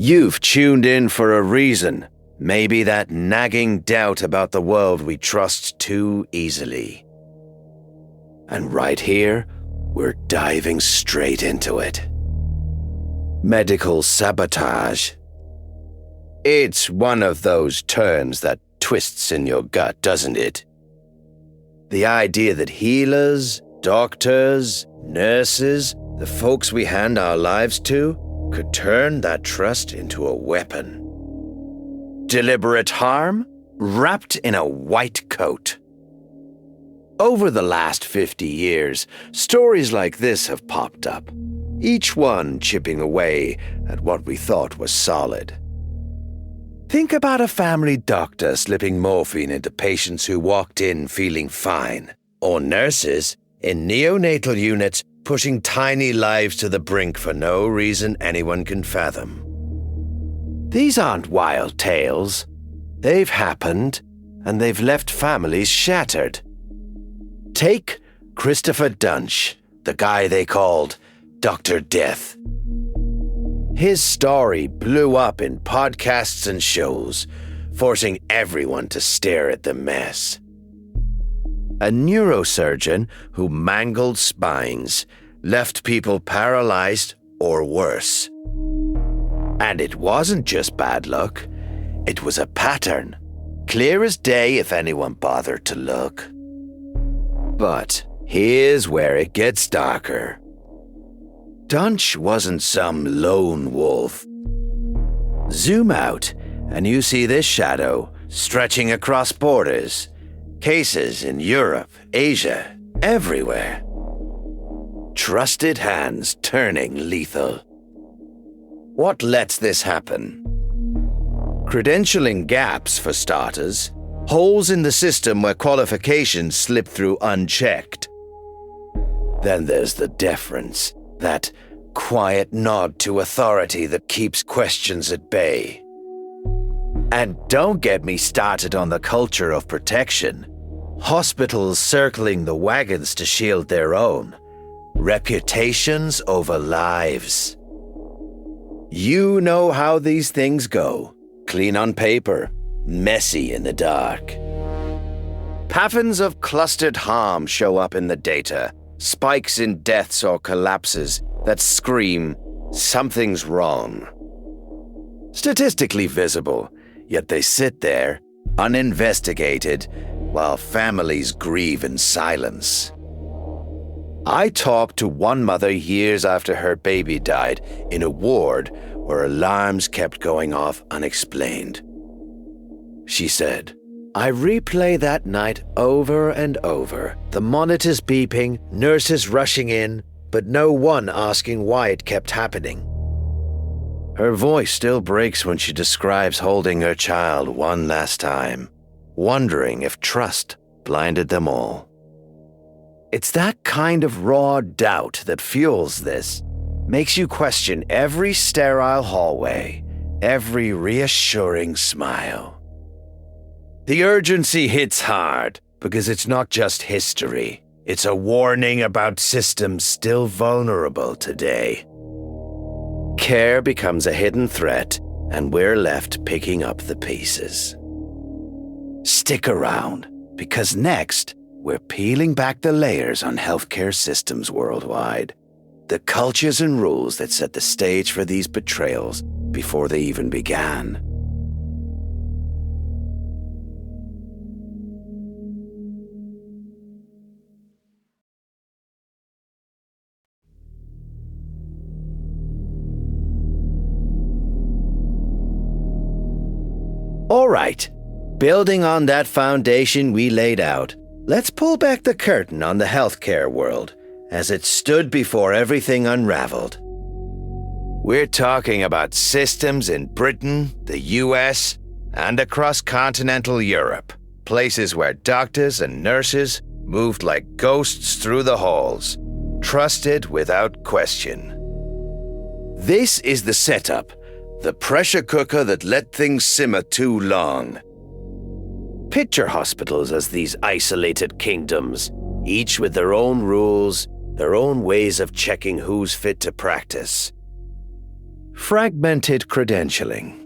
You've tuned in for a reason. Maybe that nagging doubt about the world we trust too easily. And right here, we're diving straight into it. Medical sabotage. It's one of those terms that twists in your gut, doesn't it? The idea that healers, doctors, nurses, the folks we hand our lives to, could turn that trust into a weapon. Deliberate harm wrapped in a white coat. Over the last 50 years, stories like this have popped up, each one chipping away at what we thought was solid. Think about a family doctor slipping morphine into patients who walked in feeling fine, or nurses in neonatal units pushing tiny lives to the brink for no reason anyone can fathom. These aren't wild tales. They've happened, and they've left families shattered. Take Christopher Duntsch, the guy they called Dr. Death. His story blew up in podcasts and shows, forcing everyone to stare at the mess. A neurosurgeon who mangled spines, left people paralyzed or worse. And it wasn't just bad luck, it was a pattern, clear as day if anyone bothered to look. But here's where it gets darker. Donald wasn't some lone wolf. Zoom out, and you see this shadow stretching across borders. Cases in Europe, Asia, everywhere. Trusted hands turning lethal. What lets this happen? Credentialing gaps, for starters. Holes in the system where qualifications slip through unchecked. Then there's the deference, that quiet nod to authority that keeps questions at bay. And don't get me started on the culture of protection. Hospitals circling the wagons to shield their own. Reputations over lives. You know how these things go. Clean on paper, messy in the dark. Patterns of clustered harm show up in the data. Spikes in deaths or collapses that scream, something's wrong. Statistically visible, yet they sit there, uninvestigated, while families grieve in silence. I talked to one mother years after her baby died in a ward where alarms kept going off unexplained. She said, "I replay that night over and over, the monitors beeping, nurses rushing in, but no one asking why it kept happening." Her voice still breaks when she describes holding her child one last time, wondering if trust blinded them all. It's that kind of raw doubt that fuels this, makes you question every sterile hallway, every reassuring smile. The urgency hits hard because it's not just history, it's a warning about systems still vulnerable today. Care becomes a hidden threat, and we're left picking up the pieces. Stick around, because next, we're peeling back the layers on healthcare systems worldwide. The cultures and rules that set the stage for these betrayals before they even began. All right, building on that foundation we laid out, let's pull back the curtain on the healthcare world as it stood before everything unraveled. We're talking about systems in Britain, the US, and across continental Europe, places where doctors and nurses moved like ghosts through the halls, trusted without question. This is the setup, the pressure cooker that let things simmer too long. Picture hospitals as these isolated kingdoms, each with their own rules, their own ways of checking who's fit to practice. Fragmented credentialing.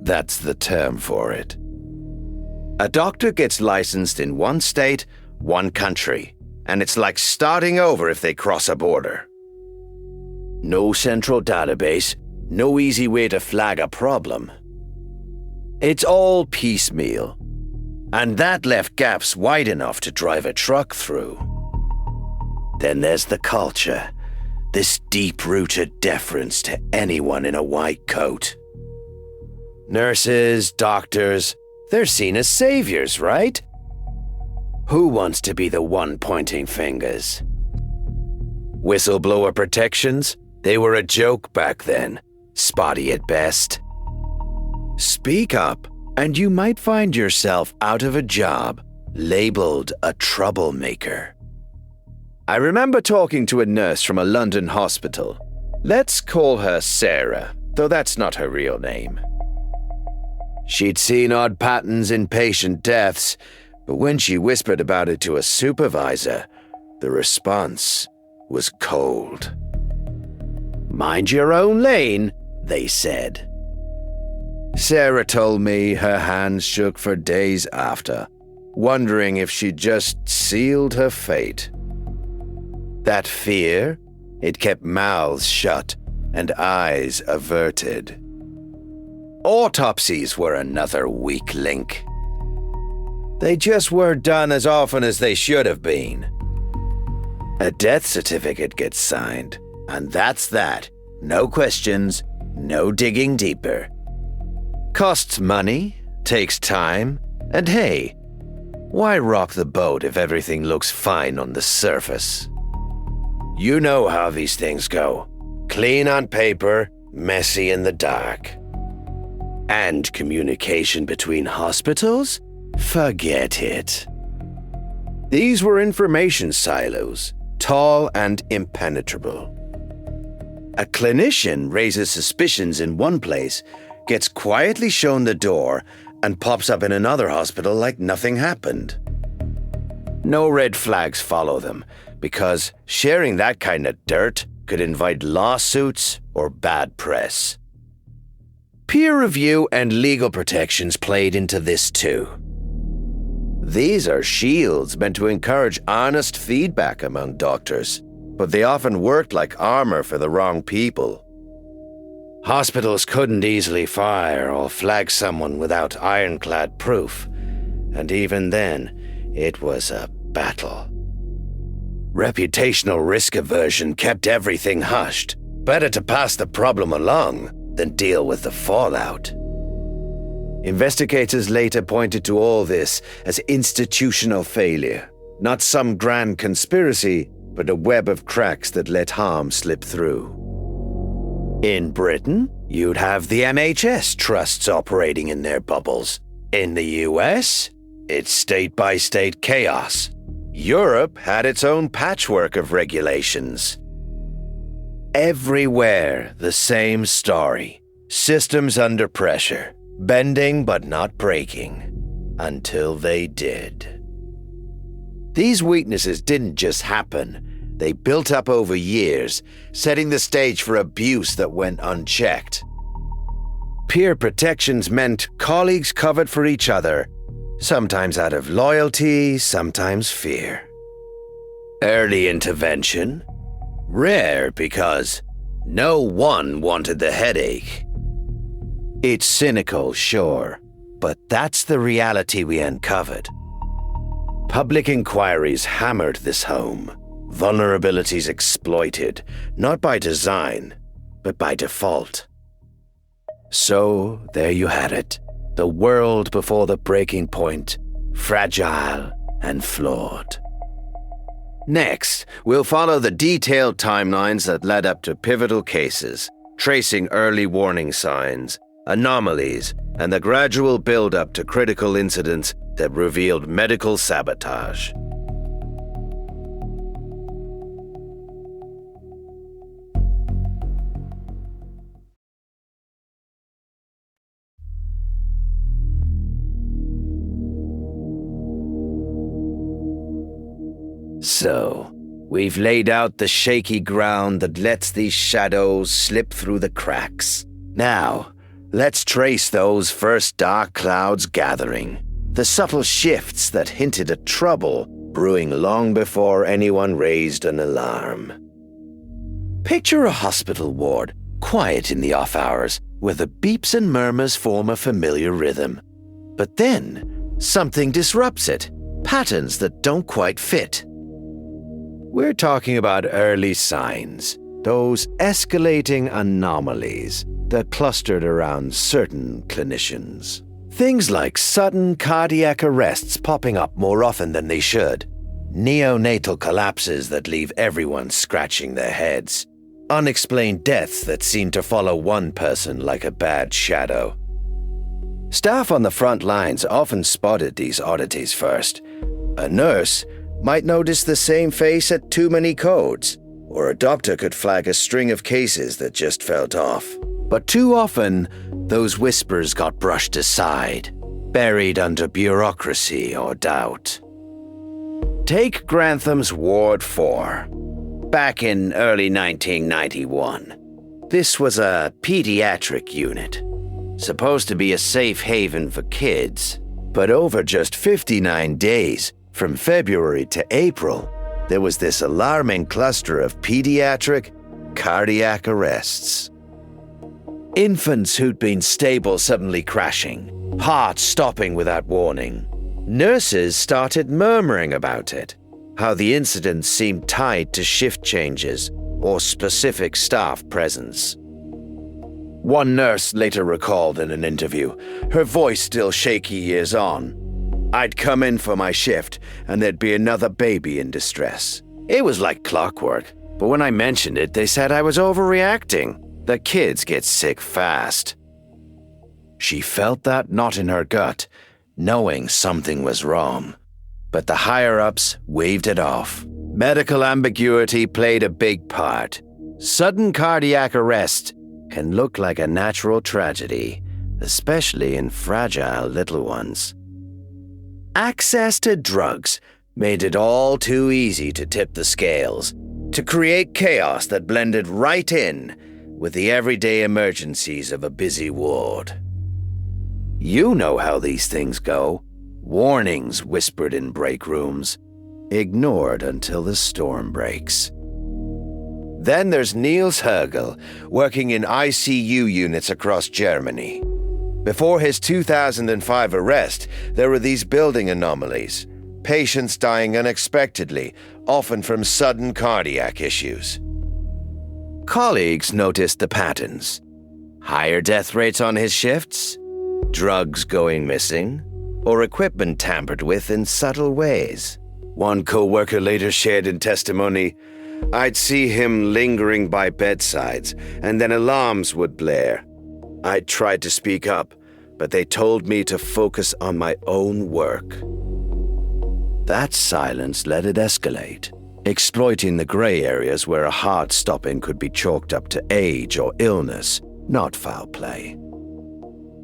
That's the term for it. A doctor gets licensed in one state, one country, and it's like starting over if they cross a border. No central database, no easy way to flag a problem. It's all piecemeal, and that left gaps wide enough to drive a truck through. Then there's the culture, this deep-rooted deference to anyone in a white coat. Nurses, doctors, they're seen as saviors, right? Who wants to be the one pointing fingers? Whistleblower protections? They were a joke back then, spotty at best. Speak up, and you might find yourself out of a job, labeled a troublemaker. I remember talking to a nurse from a London hospital. Let's call her Sarah, though that's not her real name. She'd seen odd patterns in patient deaths, but when she whispered about it to a supervisor, the response was cold. Mind your own lane, they said. Sarah told me her hands shook for days after, wondering if she'd just sealed her fate. That fear, it kept mouths shut and eyes averted. Autopsies were another weak link. They just weren't done as often as they should have been. A death certificate gets signed, and that's that. No questions, no digging deeper. Costs money, takes time, and hey, why rock the boat if everything looks fine on the surface? You know how these things go. Clean on paper, messy in the dark. And communication between hospitals? Forget it. These were information silos, tall and impenetrable. A clinician raises suspicions in one place, gets quietly shown the door, and pops up in another hospital like nothing happened. No red flags follow them, because sharing that kind of dirt could invite lawsuits or bad press. Peer review and legal protections played into this too. These are shields meant to encourage honest feedback among doctors, but they often worked like armor for the wrong people. Hospitals couldn't easily fire or flag someone without ironclad proof, and even then, it was a battle. Reputational risk aversion kept everything hushed. Better to pass the problem along than deal with the fallout. Investigators later pointed to all this as institutional failure, not some grand conspiracy, but a web of cracks that let harm slip through. In Britain, you'd have the NHS trusts operating in their bubbles. In the US, it's state-by-state chaos. Europe had its own patchwork of regulations. Everywhere, the same story. Systems under pressure, bending but not breaking, until they did. These weaknesses didn't just happen. They built up over years, setting the stage for abuse that went unchecked. Peer protections meant colleagues covered for each other, sometimes out of loyalty, sometimes fear. Early intervention? Rare because no one wanted the headache. It's cynical, sure, but that's the reality we uncovered. Public inquiries hammered this home. Vulnerabilities exploited, not by design, but by default. So, there you had it. The world before the breaking point, fragile and flawed. Next, we'll follow the detailed timelines that led up to pivotal cases, tracing early warning signs, anomalies, and the gradual build-up to critical incidents that revealed medical sabotage. So, We've laid out the shaky ground that lets these shadows slip through the cracks. Now, let's trace those first dark clouds gathering. The subtle shifts that hinted at trouble brewing long before anyone raised an alarm. Picture a hospital ward, quiet in the off hours, where the beeps and murmurs form a familiar rhythm. But then, something disrupts it, patterns that don't quite fit. We're talking about early signs, those escalating anomalies that clustered around certain clinicians. Things like sudden cardiac arrests popping up more often than they should, neonatal collapses that leave everyone scratching their heads, unexplained deaths that seem to follow one person like a bad shadow. Staff on the front lines often spotted these oddities first. A nurse might notice the same face at too many codes, or a doctor could flag a string of cases that just felt off. But too often, those whispers got brushed aside, buried under bureaucracy or doubt. Take Grantham's Ward 4. Back in early 1991. This was a pediatric unit, supposed to be a safe haven for kids. But over just 59 days, from February to April, there was this alarming cluster of pediatric cardiac arrests. Infants who'd been stable suddenly crashing, hearts stopping without warning. Nurses started murmuring about it, how the incidents seemed tied to shift changes or specific staff presence. One nurse later recalled in an interview, her voice still shaky years on, "I'd come in for my shift and there'd be another baby in distress. It was like clockwork, but when I mentioned it, they said I was overreacting. The kids get sick fast." She felt that knot in her gut, knowing something was wrong. But the higher-ups waved it off. Medical ambiguity played a big part. Sudden cardiac arrest can look like a natural tragedy, especially in fragile little ones. Access to drugs made it all too easy to tip the scales, to create chaos that blended right in with the everyday emergencies of a busy ward. You know how these things go. Warnings whispered in break rooms, ignored until the storm breaks. Then there's Niels Hergel, working in ICU units across Germany. Before his 2005 arrest, there were these building anomalies, patients dying unexpectedly, often from sudden cardiac issues. Colleagues noticed the patterns. Higher death rates on his shifts, drugs going missing, or equipment tampered with in subtle ways. One co-worker later shared in testimony, "I'd see him lingering by bedsides, and then alarms would blare. I tried to speak up, but they told me to focus on my own work." That silence let it escalate, exploiting the gray areas where a hard stopping could be chalked up to age or illness, not foul play.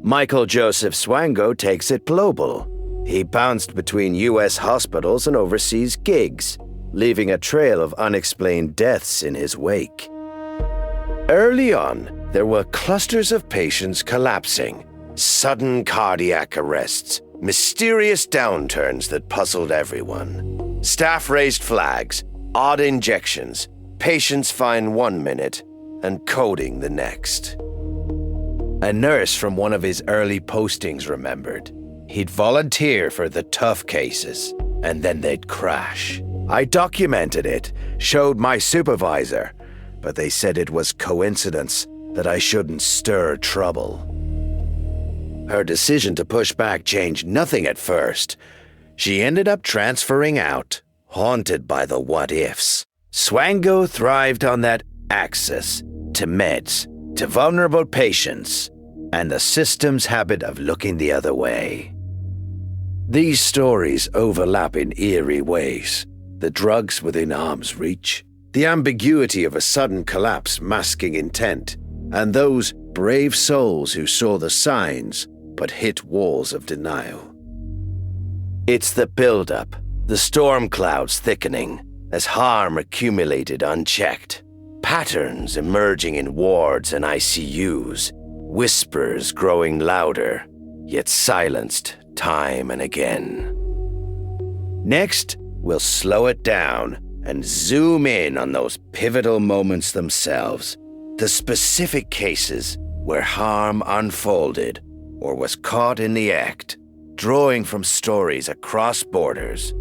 Michael Joseph Swango takes it global. He bounced between US hospitals and overseas gigs, leaving a trail of unexplained deaths in his wake. Early on, there were clusters of patients collapsing, sudden cardiac arrests, mysterious downturns that puzzled everyone. Staff raised flags, odd injections, patients fine 1 minute, and coding the next. A nurse from one of his early postings remembered. He'd volunteer for the tough cases, and then they'd crash. I documented it, showed my supervisor, but they said it was coincidence, that I shouldn't stir trouble. Her decision to push back changed nothing at first. She ended up transferring out, haunted by the what-ifs. Swango thrived on that access to meds, to vulnerable patients, and the system's habit of looking the other way. These stories overlap in eerie ways. The drugs within arm's reach, the ambiguity of a sudden collapse masking intent, and those brave souls who saw the signs but hit walls of denial. It's the build-up, the storm clouds thickening, as harm accumulated unchecked. Patterns emerging in wards and ICUs, whispers growing louder, yet silenced time and again. Next, we'll slow it down and zoom in on those pivotal moments themselves, the specific cases where harm unfolded or was caught in the act, drawing from stories across borders.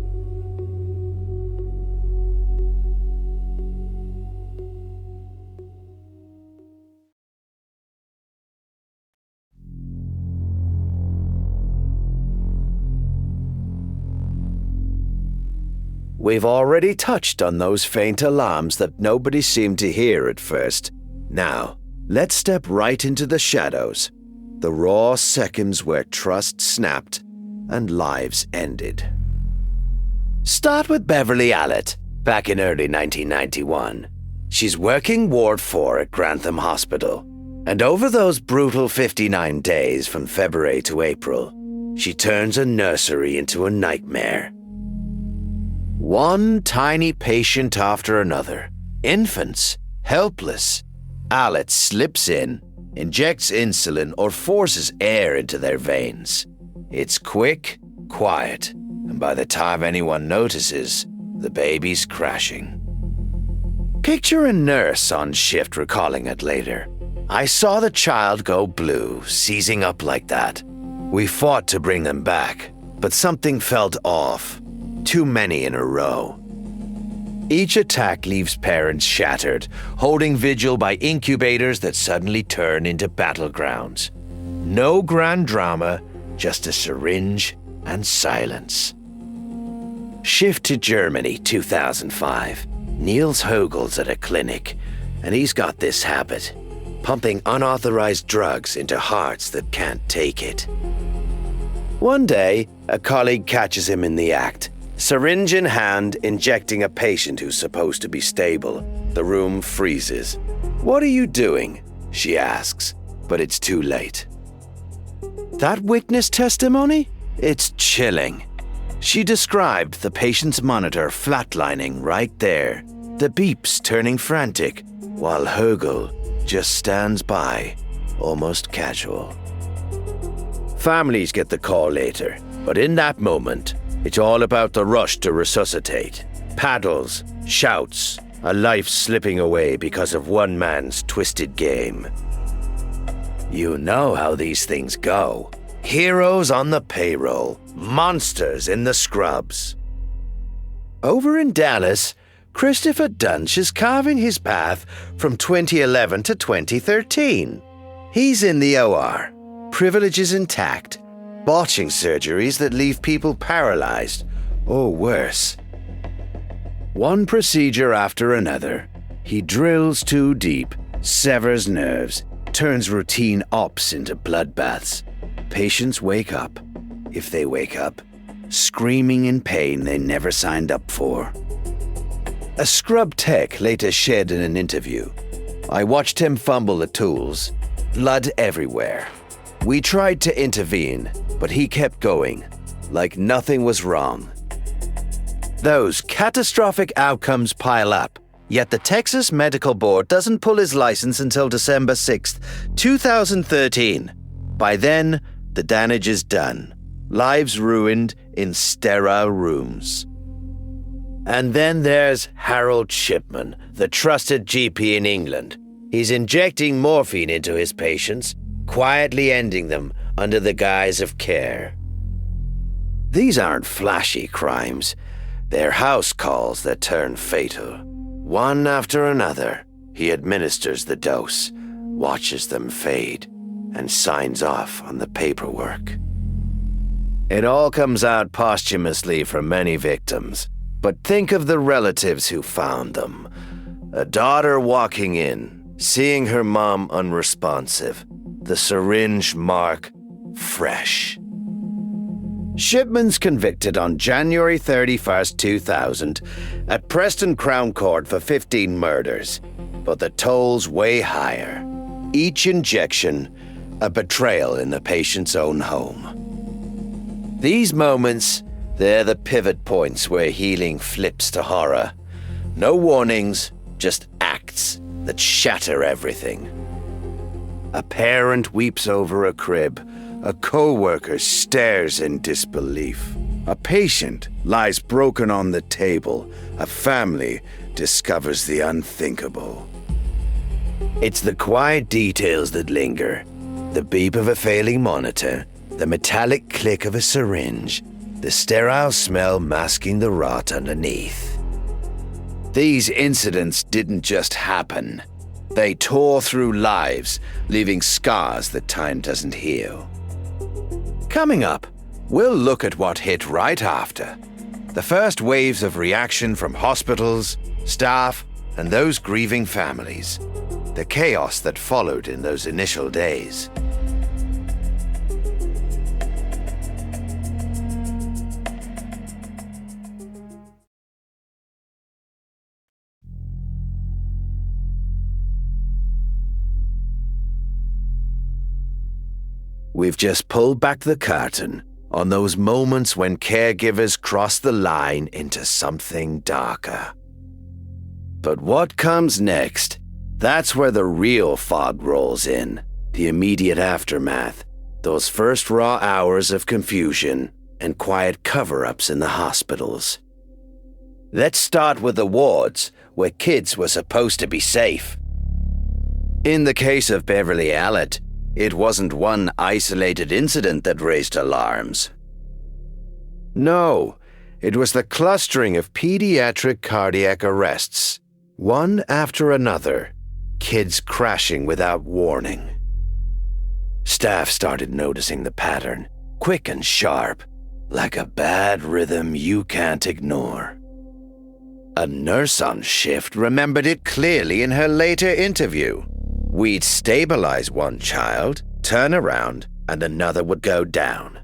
We've already touched on those faint alarms that nobody seemed to hear at first. Now, let's step right into the shadows, the raw seconds where trust snapped and lives ended. Start with Beverly Allett, back in early 1991. She's working Ward 4 at Grantham Hospital, and over those brutal 59 days from February to April, she turns a nursery into a nightmare. One tiny patient after another, infants, helpless. Allett slips in, injects insulin or forces air into their veins. It's quick, quiet, and by the time anyone notices, the baby's crashing. Picture a nurse on shift recalling it later. I saw the child go blue, seizing up like that. We fought to bring them back, but something felt off. Too many in a row. Each attack leaves parents shattered, holding vigil by incubators that suddenly turn into battlegrounds. No grand drama, just a syringe and silence. Shift to Germany, 2005. Niels Hogel's at a clinic, and he's got this habit, pumping unauthorized drugs into hearts that can't take it. One day, a colleague catches him in the act, syringe in hand, injecting a patient who's supposed to be stable. The room freezes. "What are you doing?" she asks, but it's too late. That witness testimony? It's chilling. She described the patient's monitor flatlining right there, the beeps turning frantic, while Hogel just stands by, almost casual. Families get the call later, but in that moment, it's all about the rush to resuscitate. Paddles, shouts, a life slipping away because of one man's twisted game. You know how these things go. Heroes on the payroll, monsters in the scrubs. Over in Dallas, Christopher Duntsch is carving his path from 2011 to 2013. He's in the OR, privileges intact, botching surgeries that leave people paralyzed, or worse. One procedure after another, he drills too deep, severs nerves, turns routine ops into bloodbaths. Patients wake up, if they wake up, screaming in pain they never signed up for. A scrub tech later shared in an interview. I watched him fumble the tools, blood everywhere. We tried to intervene, but he kept going, like nothing was wrong. Those catastrophic outcomes pile up, yet the Texas Medical Board doesn't pull his license until December 6th, 2013. By then, the damage is done. Lives ruined in sterile rooms. And then there's Harold Shipman, the trusted GP in England. He's injecting morphine into his patients, quietly ending them under the guise of care. These aren't flashy crimes. They're house calls that turn fatal. One after another, he administers the dose, watches them fade, and signs off on the paperwork. It all comes out posthumously for many victims, but think of the relatives who found them. A daughter walking in, seeing her mom unresponsive, the syringe mark fresh. Shipman's convicted on January 31st, 2000 at Preston Crown Court for 15 murders, but the toll's way higher. Each injection, a betrayal in the patient's own home. These moments, they're the pivot points where healing flips to horror. No warnings, just acts that shatter everything. A parent weeps over a crib. A co-worker stares in disbelief. A patient lies broken on the table. A family discovers the unthinkable. It's the quiet details that linger. The beep of a failing monitor, the metallic click of a syringe, the sterile smell masking the rot underneath. These incidents didn't just happen. They tore through lives, leaving scars that time doesn't heal. Coming up, we'll look at what hit right after. The first waves of reaction from hospitals, staff, and those grieving families. The chaos that followed in those initial days. We've just pulled back the curtain on those moments when caregivers cross the line into something darker. But what comes next? That's where the real fog rolls in. The immediate aftermath. Those first raw hours of confusion and quiet cover-ups in the hospitals. Let's start with the wards, where kids were supposed to be safe. In the case of Beverly Allett, it wasn't one isolated incident that raised alarms. No, it was the clustering of pediatric cardiac arrests, one after another, kids crashing without warning. Staff started noticing the pattern, quick and sharp, like a bad rhythm you can't ignore. A nurse on shift remembered it clearly in her later interview. We'd stabilize one child, turn around, and another would go down.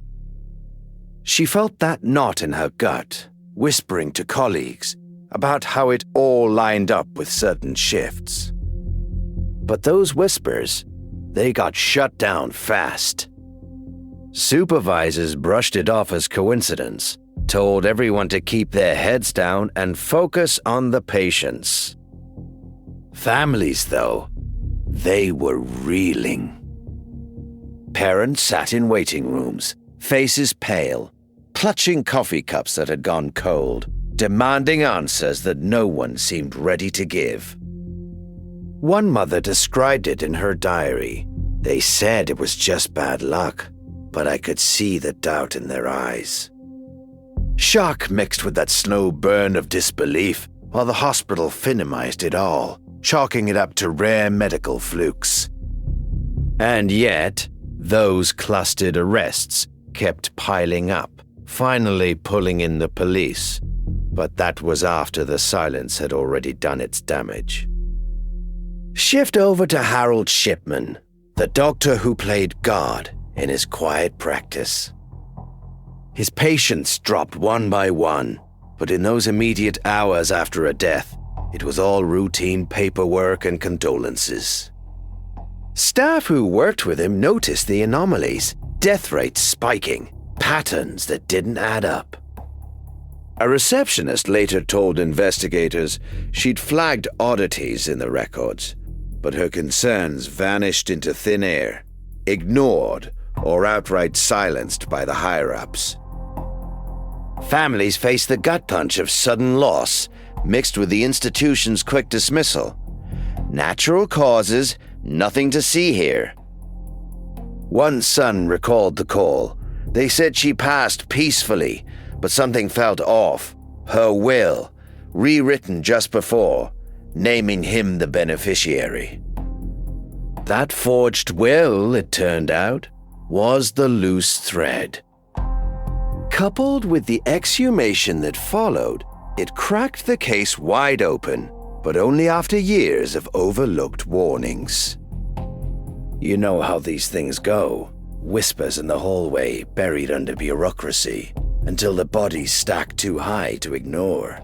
She felt that knot in her gut, whispering to colleagues about how it all lined up with certain shifts. But those whispers, they got shut down fast. Supervisors brushed it off as coincidence, told everyone to keep their heads down and focus on the patients. Families, though, they were reeling. Parents sat in waiting rooms, faces pale, clutching coffee cups that had gone cold, demanding answers that no one seemed ready to give. One mother described it in her diary. They said it was just bad luck, but I could see the doubt in their eyes. Shock mixed with that slow burn of disbelief, while the hospital minimized it all, chalking it up to rare medical flukes. And yet, those clustered arrests kept piling up, finally pulling in the police. But that was after the silence had already done its damage. Shift over to Harold Shipman, the doctor who played God in his quiet practice. His patients dropped one by one, but in those immediate hours after a death, it was all routine paperwork and condolences. Staff who worked with him noticed the anomalies, death rates spiking, patterns that didn't add up. A receptionist later told investigators she'd flagged oddities in the records, but her concerns vanished into thin air, ignored or outright silenced by the higher-ups. Families faced the gut punch of sudden loss, mixed with the institution's quick dismissal. Natural causes, nothing to see here. One son recalled the call. They said she passed peacefully, but something felt off. Her will, rewritten just before, naming him the beneficiary. That forged will, it turned out, was the loose thread. Coupled with the exhumation that followed, it cracked the case wide open, but only after years of overlooked warnings. You know how these things go. Whispers in the hallway, buried under bureaucracy, until the body's stacked too high to ignore.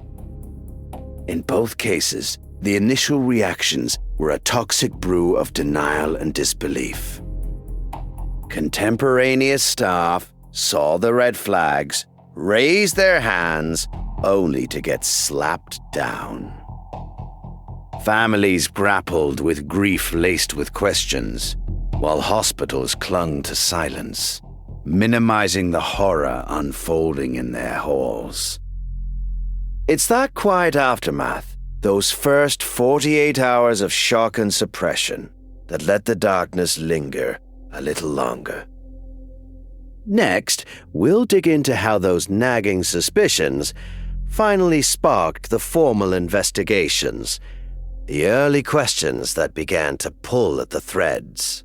In both cases, the initial reactions were a toxic brew of denial and disbelief. Contemporaneous staff saw the red flags, raised their hands, only to get slapped down. Families grappled with grief laced with questions, while hospitals clung to silence, minimizing the horror unfolding in their halls. It's that quiet aftermath, those first 48 hours of shock and suppression, that let the darkness linger a little longer. Next, we'll dig into how those nagging suspicions finally sparked the formal investigations, the early questions that began to pull at the threads.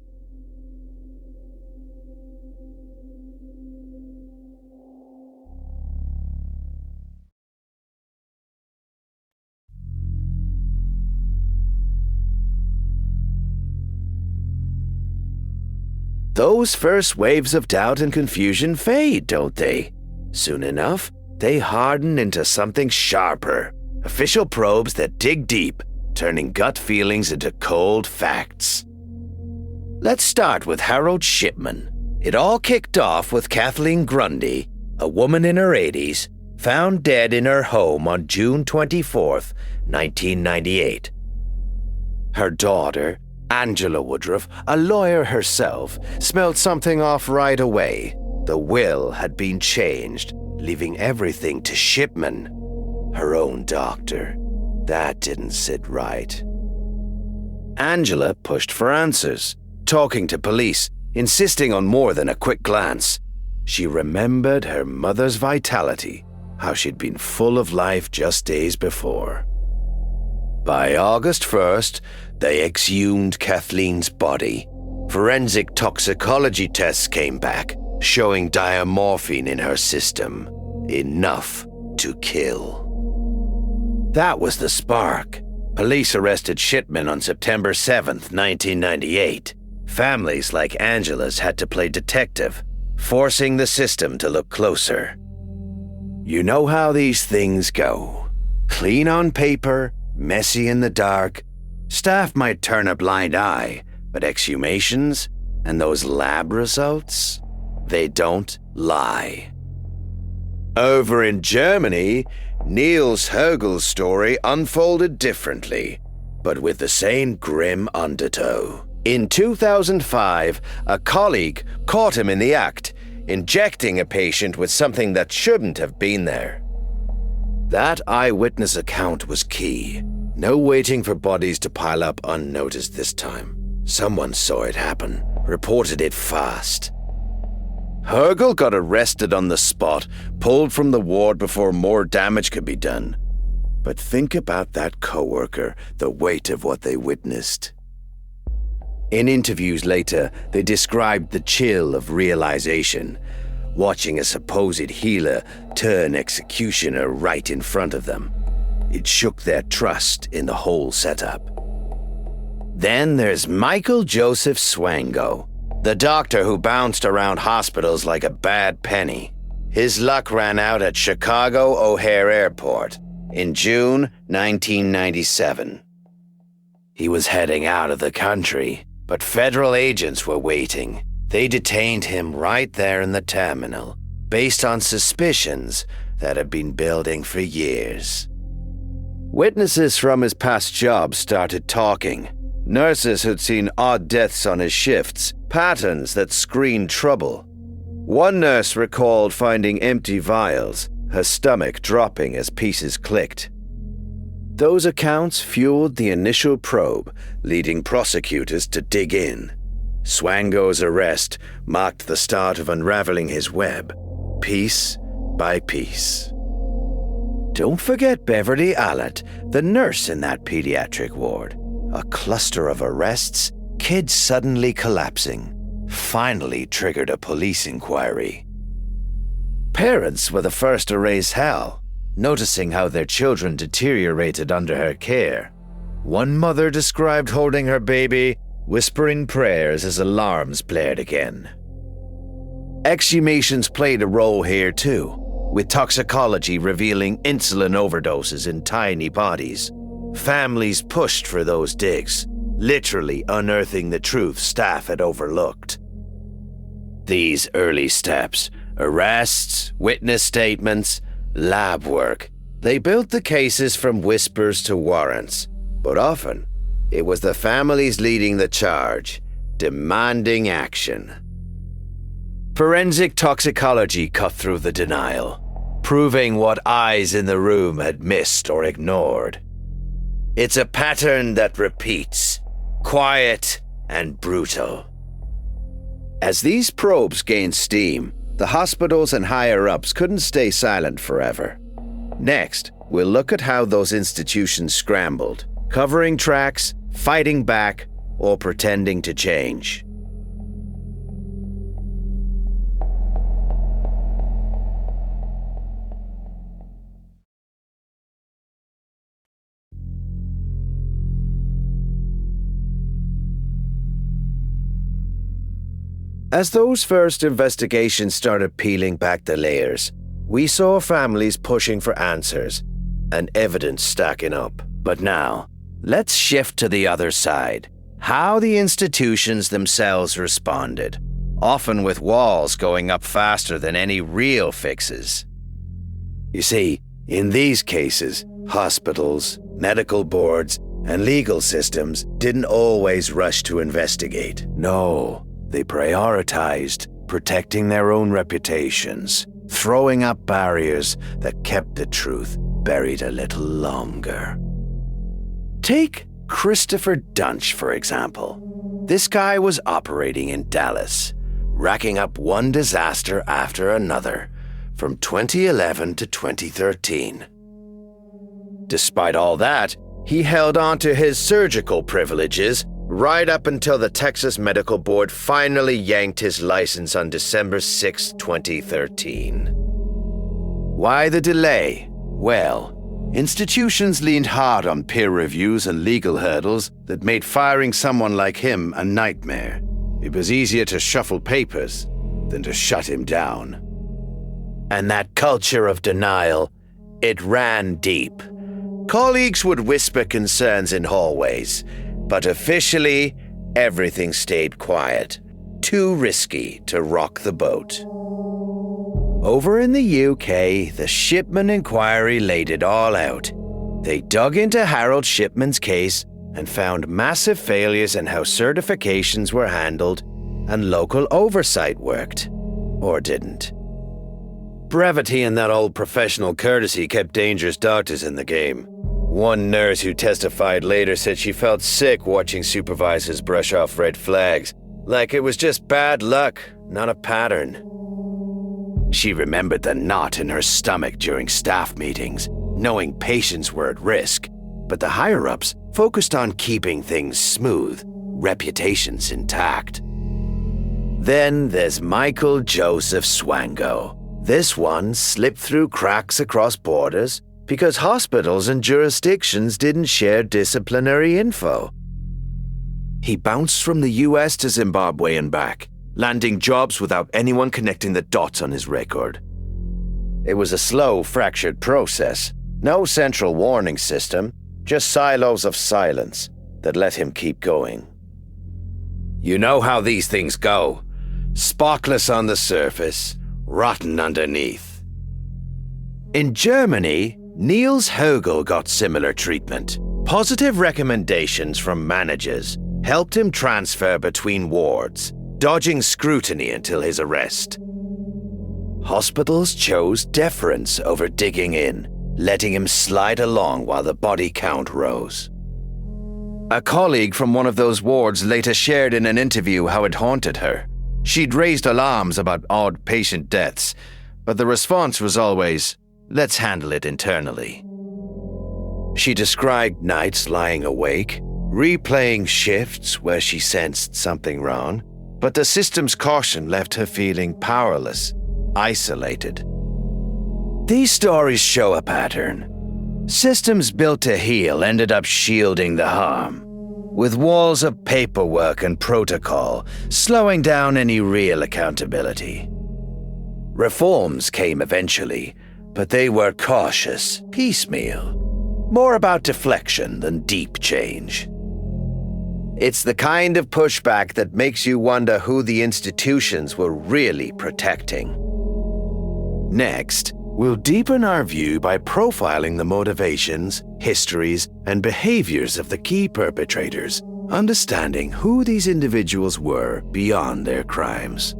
Those first waves of doubt and confusion fade, don't they? Soon enough, they harden into something sharper, official probes that dig deep, turning gut feelings into cold facts. Let's start with Harold Shipman. It all kicked off with Kathleen Grundy, a woman in her 80s, found dead in her home on June 24th, 1998. Her daughter, Angela Woodruff, a lawyer herself, smelled something off right away. The will had been changed, leaving everything to Shipman, her own doctor. That didn't sit right. Angela pushed for answers, talking to police, insisting on more than a quick glance. She remembered her mother's vitality, how she'd been full of life just days before. By August 1st, they exhumed Kathleen's body. Forensic toxicology tests came back, showing diamorphine in her system, enough to kill. That was the spark. Police arrested Shipman on September 7th, 1998. Families like Angela's had to play detective, forcing the system to look closer. You know how these things go. Clean on paper, messy in the dark. Staff might turn a blind eye, but exhumations and those lab results, they don't lie. Over in Germany, Niels Högel's story unfolded differently, but with the same grim undertow. In 2005, a colleague caught him in the act, injecting a patient with something that shouldn't have been there. That eyewitness account was key. No waiting for bodies to pile up unnoticed this time. Someone saw it happen, reported it fast. Högel got arrested on the spot, pulled from the ward before more damage could be done. But think about that coworker, the weight of what they witnessed. In interviews later, they described the chill of realization, watching a supposed healer turn executioner right in front of them. It shook their trust in the whole setup. Then there's Michael Joseph Swango, the doctor who bounced around hospitals like a bad penny. His luck ran out at Chicago O'Hare Airport in June 1997. He was heading out of the country, but federal agents were waiting. They detained him right there in the terminal, based on suspicions that had been building for years. Witnesses from his past jobs started talking. Nurses who'd seen odd deaths on his shifts, patterns that screened trouble. One nurse recalled finding empty vials, her stomach dropping as pieces clicked. Those accounts fueled the initial probe, leading prosecutors to dig in. Swango's arrest marked the start of unraveling his web, piece by piece. Don't forget Beverly Allett, the nurse in that pediatric ward. A cluster of arrests, kids suddenly collapsing, finally triggered a police inquiry. Parents were the first to raise hell, noticing how their children deteriorated under her care. One mother described holding her baby, whispering prayers as alarms blared again. Exhumations played a role here too, with toxicology revealing insulin overdoses in tiny bodies. Families pushed for those digs, literally unearthing the truth staff had overlooked. These early steps, arrests, witness statements, lab work, they built the cases from whispers to warrants, But often, it was the families leading the charge, demanding action. Forensic toxicology cut through the denial, proving what eyes in the room had missed or ignored. It's a pattern that repeats, quiet and brutal. As these probes gained steam, the hospitals and higher-ups couldn't stay silent forever. Next, we'll look at how those institutions scrambled, covering tracks, fighting back, or pretending to change. As those first investigations started peeling back the layers, we saw families pushing for answers and evidence stacking up. But now, let's shift to the other side. How the institutions themselves responded, often with walls going up faster than any real fixes. You see, in these cases, hospitals, medical boards, and legal systems didn't always rush to investigate. No. They prioritized protecting their own reputations, throwing up barriers that kept the truth buried a little longer. Take Christopher Duntsch, for example. This guy was operating in Dallas, racking up one disaster after another from 2011 to 2013. Despite all that, he held on to his surgical privileges right up until the Texas Medical Board finally yanked his license on December 6, 2013. Why the delay? Well, institutions leaned hard on peer reviews and legal hurdles that made firing someone like him a nightmare. It was easier to shuffle papers than to shut him down. And that culture of denial, it ran deep. Colleagues would whisper concerns in hallways, but officially, everything stayed quiet. Too risky to rock the boat. Over in the UK, the Shipman inquiry laid it all out. They dug into Harold Shipman's case and found massive failures in how certifications were handled and local oversight worked. Or didn't. Brevity and that old professional courtesy kept dangerous doctors in the game. One nurse who testified later said she felt sick watching supervisors brush off red flags, like it was just bad luck, not a pattern. She remembered the knot in her stomach during staff meetings, knowing patients were at risk, but the higher-ups focused on keeping things smooth, reputations intact. Then there's Michael Joseph Swango. This one slipped through cracks across borders, because hospitals and jurisdictions didn't share disciplinary info. He bounced from the US to Zimbabwe and back, landing jobs without anyone connecting the dots on his record. It was a slow, fractured process. No central warning system, just silos of silence that let him keep going. You know how these things go. Spotless on the surface, rotten underneath. In Germany, Niels Hogel got similar treatment. Positive recommendations from managers helped him transfer between wards, dodging scrutiny until his arrest. Hospitals chose deference over digging in, letting him slide along while the body count rose. A colleague from one of those wards later shared in an interview how it haunted her. She'd raised alarms about odd patient deaths, but the response was always, "Let's handle it internally." She described nights lying awake, replaying shifts where she sensed something wrong, but the system's caution left her feeling powerless, isolated. These stories show a pattern. Systems built to heal ended up shielding the harm, with walls of paperwork and protocol slowing down any real accountability. Reforms came eventually, but they were cautious, piecemeal, more about deflection than deep change. It's the kind of pushback that makes you wonder who the institutions were really protecting. Next, We'll deepen our view by profiling the motivations, histories, and behaviors of the key perpetrators, understanding who these individuals were beyond their crimes.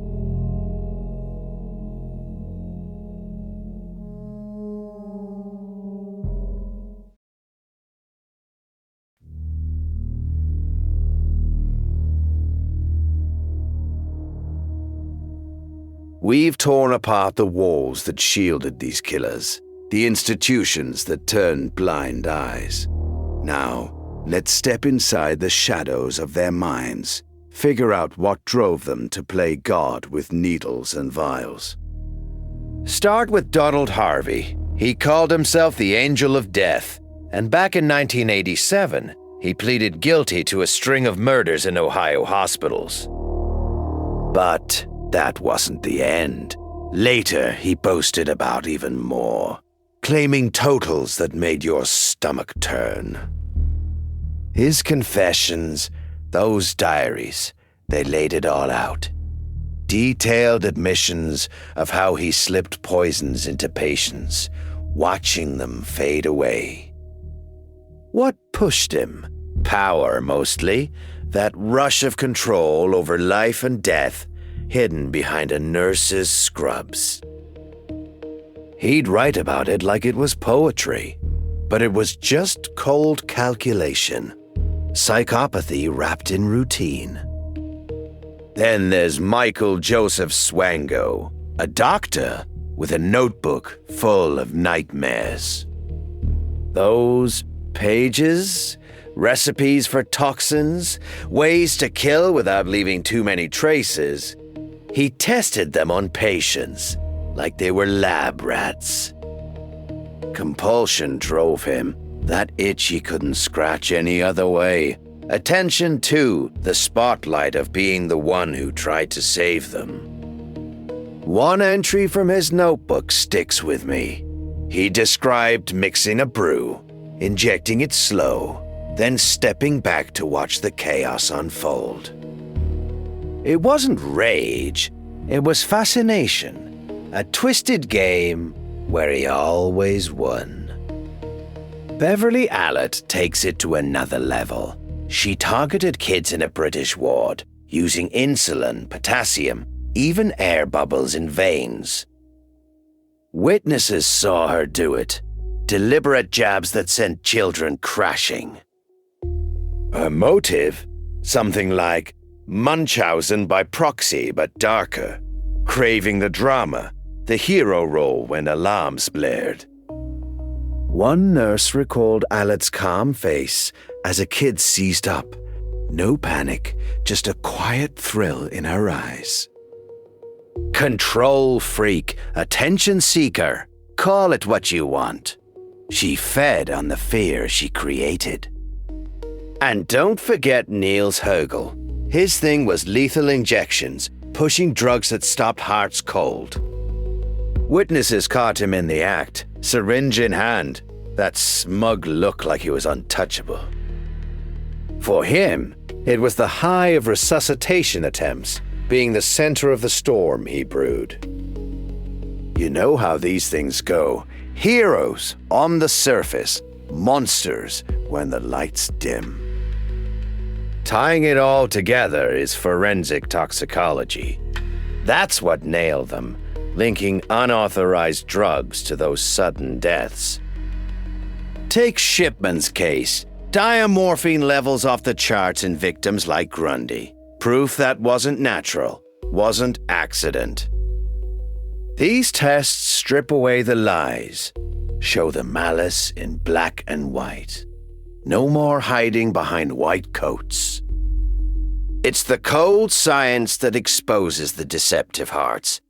We've torn apart the walls that shielded these killers, the institutions that turned blind eyes. Now, let's step inside the shadows of their minds, figure out what drove them to play God with needles and vials. Start with Donald Harvey. He called himself the Angel of Death, and back in 1987, he pleaded guilty to a string of murders in Ohio hospitals. But that wasn't the end. Later, he boasted about even more, claiming totals that made your stomach turn. His confessions, those diaries, they laid it all out. Detailed admissions of how he slipped poisons into patients, watching them fade away. What pushed him? Power, mostly. That rush of control over life and death, hidden behind a nurse's scrubs. He'd write about it like it was poetry, but it was just cold calculation, psychopathy wrapped in routine. Then there's Michael Joseph Swango, a doctor with a notebook full of nightmares. Those pages, recipes for toxins, ways to kill without leaving too many traces. He tested them on patients, like they were lab rats. Compulsion drove him, that itch he couldn't scratch any other way. Attention too, the spotlight of being the one who tried to save them. One entry from his notebook sticks with me. He described mixing a brew, injecting it slow, then stepping back to watch the chaos unfold. It wasn't rage, it was fascination, a twisted game where he always won. Beverly Allett takes it to another level. She targeted kids in a British ward, using insulin, potassium, even air bubbles in veins. Witnesses saw her do it, deliberate jabs that sent children crashing. Her motive? Something like Munchausen by proxy but darker, craving the drama, the hero role when alarms blared. One nurse recalled Allett's calm face as a kid seized up. No panic, just a quiet thrill in her eyes. Control freak, attention seeker, call it what you want. She fed on the fear she created. And don't forget Niels Hogel. His thing was lethal injections, pushing drugs that stopped hearts cold. Witnesses caught him in the act, syringe in hand, that smug look like he was untouchable. For him, it was the high of resuscitation attempts, being the center of the storm he brewed. You know how these things go. Heroes on the surface, monsters when the lights dim. Tying it all together is forensic toxicology. That's what nailed them, linking unauthorized drugs to those sudden deaths. Take Shipman's case. Diamorphine levels off the charts in victims like Grundy. Proof that wasn't natural, wasn't accident. These tests strip away the lies, show the malice in black and white. No more hiding behind white coats. It's the cold science that exposes the deceptive hearts,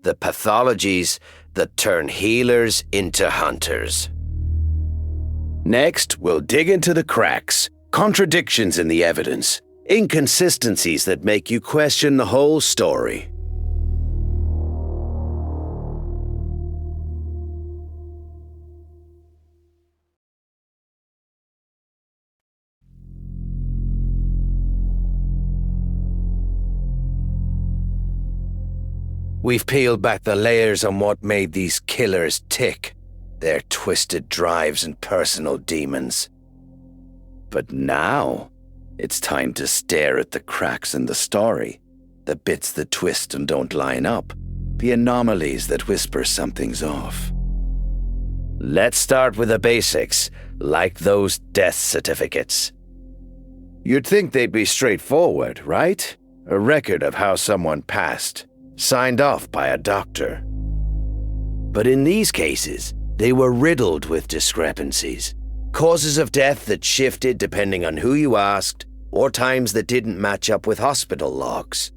the pathologies that turn healers into hunters. Next, we'll dig into the cracks, contradictions in the evidence, inconsistencies that make you question the whole story. We've peeled back the layers on what made these killers tick, their twisted drives and personal demons. But now, it's time to stare at the cracks in the story, the bits that twist and don't line up, the anomalies that whisper something's off. Let's start with the basics, like those death certificates. You'd think they'd be straightforward, right? A record of how someone passed, signed off by a doctor. But in these cases, they were riddled with discrepancies. Causes of death that shifted depending on who you asked, or times that didn't match up with hospital logs.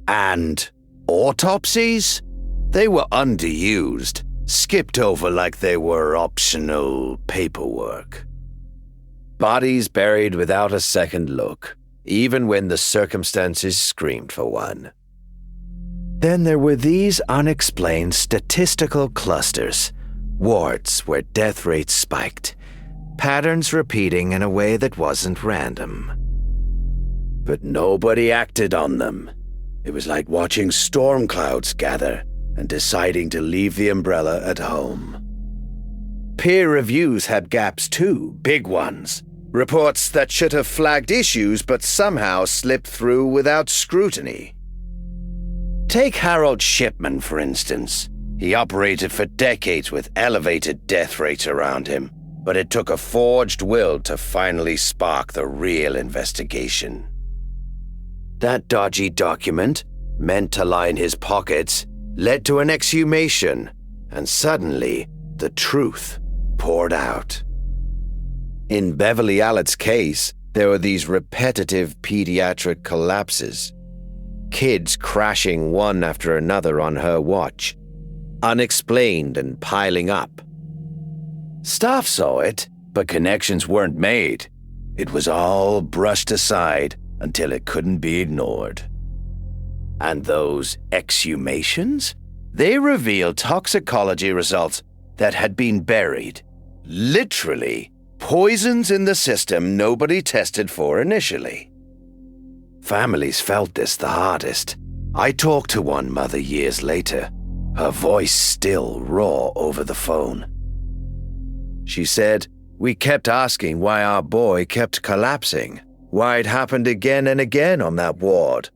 And autopsies? They were underused, skipped over like they were optional paperwork. Bodies buried without a second look, even when the circumstances screamed for one. Then there were these unexplained statistical clusters, wards where death rates spiked, patterns repeating in a way that wasn't random. But nobody acted on them. It was like watching storm clouds gather and deciding to leave the umbrella at home. Peer reviews had gaps too, big ones. Reports that should have flagged issues but somehow slipped through without scrutiny. Take Harold Shipman, for instance. He operated for decades with elevated death rates around him, but it took a forged will to finally spark the real investigation. That dodgy document, meant to line his pockets, led to an exhumation, and suddenly, the truth poured out. In Beverly Allett's case, there were these repetitive pediatric collapses. Kids crashing one after another on her watch, unexplained and piling up. Staff saw it, but connections weren't made. It was all brushed aside until it couldn't be ignored. And those exhumations? They revealed toxicology results that had been buried. Literally, poisons in the system nobody tested for initially. Families felt this the hardest. I talked to one mother years later, her voice still raw over the phone. She said, "We kept asking why our boy kept collapsing, why it happened again and again on that ward.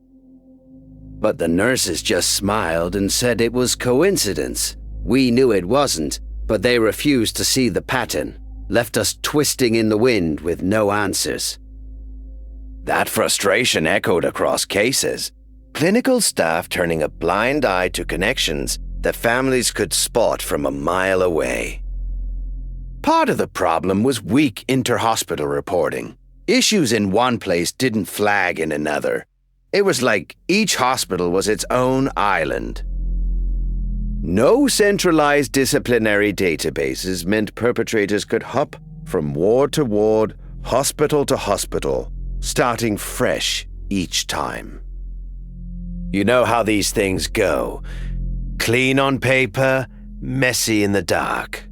But the nurses just smiled and said it was coincidence. We knew it wasn't, but they refused to see the pattern, left us twisting in the wind with no answers." That frustration echoed across cases. Clinical staff turning a blind eye to connections that families could spot from a mile away. Part of the problem was weak inter-hospital reporting. Issues in one place didn't flag in another. It was like each hospital was its own island. No centralized disciplinary databases meant perpetrators could hop from ward to ward, hospital to hospital, starting fresh each time. You know how these things go. Clean on paper, messy in the dark.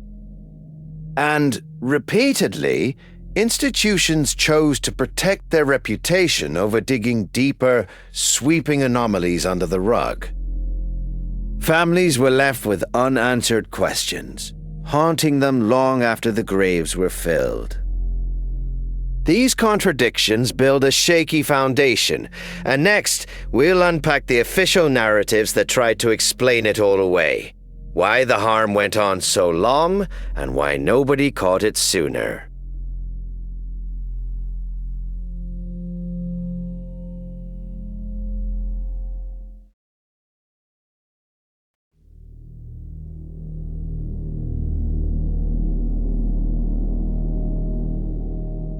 And repeatedly, institutions chose to protect their reputation over digging deeper, sweeping anomalies under the rug. Families were left with unanswered questions, haunting them long after the graves were filled. These contradictions build a shaky foundation, and next, we'll unpack the official narratives that tried to explain it all away. Why the harm went on so long, and why nobody caught it sooner.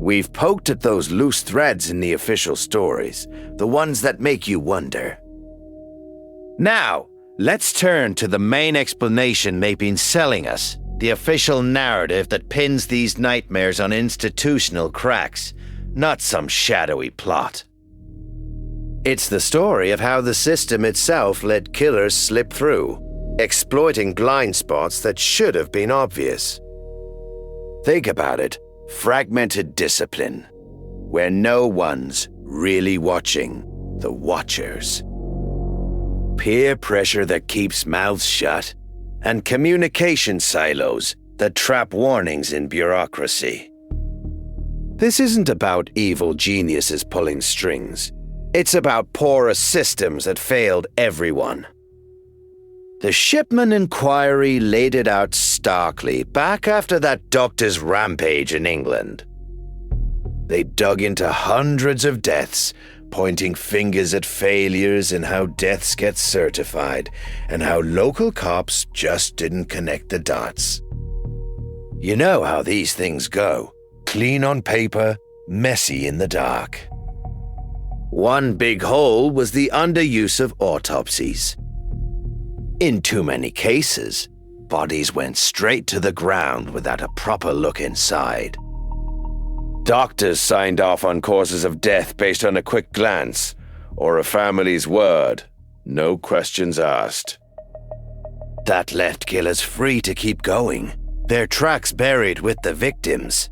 We've poked at those loose threads in the official stories, the ones that make you wonder. Now, let's turn to the main explanation they've been selling us, the official narrative that pins these nightmares on institutional cracks, not some shadowy plot. It's the story of how the system itself let killers slip through, exploiting blind spots that should have been obvious. Think about it. Fragmented discipline, where no one's really watching the watchers. peer pressure that keeps mouths shut, and communication silos that trap warnings in bureaucracy. This isn't about evil geniuses pulling strings. It's about porous systems that failed everyone. The Shipman inquiry laid it out starkly back after that doctor's rampage in England. They dug into hundreds of deaths, pointing fingers at failures in how deaths get certified and how local cops just didn't connect the dots. You know how these things go. Clean on paper, messy in the dark. One big hole was the underuse of autopsies. In too many cases, bodies went straight to the ground without a proper look inside. Doctors signed off on causes of death based on a quick glance or a family's word, no questions asked. That left killers free to keep going, their tracks buried with the victims.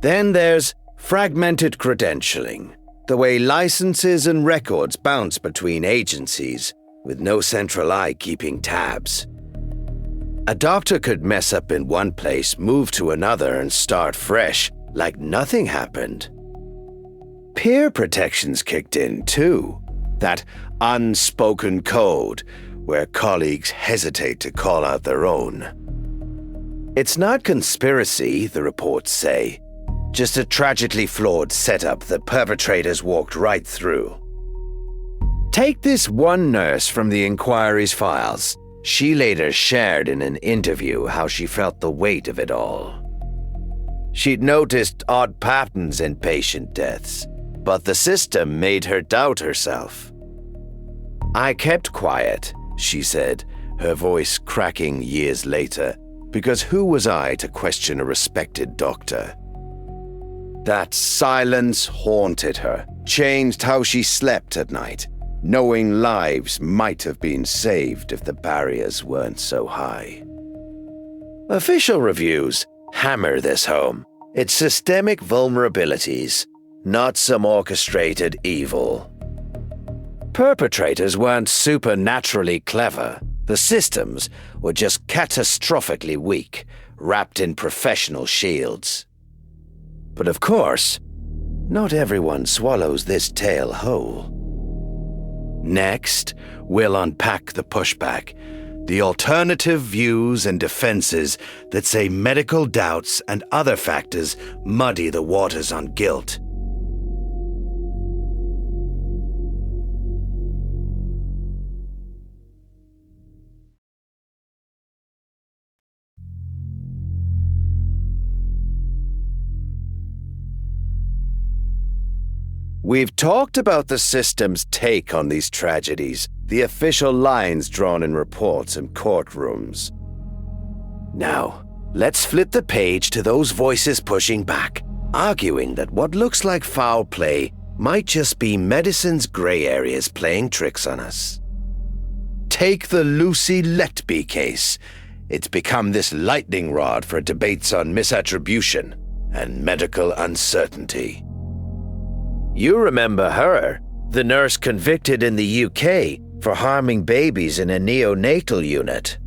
Then there's fragmented credentialing, the way licenses and records bounce between agencies with no central eye keeping tabs. A doctor could mess up in one place, move to another, and start fresh, like nothing happened. Peer protections kicked in too, that unspoken code where colleagues hesitate to call out their own. It's not conspiracy, the reports say, just a tragically flawed setup that perpetrators walked right through. Take this one nurse from the inquiry's files. She later shared in an interview how she felt the weight of it all. She'd noticed odd patterns in patient deaths, but the system made her doubt herself. I kept quiet, she said, her voice cracking years later, because who was I to question a respected doctor? That silence haunted her, changed how she slept at night, knowing lives might have been saved if the barriers weren't so high. Official reviews hammer this home. It's systemic vulnerabilities, not some orchestrated evil. Perpetrators weren't supernaturally clever. The systems were just catastrophically weak, wrapped in professional shields. But of course, not everyone swallows this tale whole. Next, we'll unpack the pushback, the alternative views and defenses that say medical doubts and other factors muddy the waters on guilt. We've talked about the system's take on these tragedies, the official lines drawn in reports and courtrooms. Now, let's flip the page to those voices pushing back, arguing that what looks like foul play might just be medicine's gray areas playing tricks on us. Take the Lucy Letby case. It's become this lightning rod for debates on misattribution and medical uncertainty. You remember her, the nurse convicted in the UK for harming babies in a neonatal unit.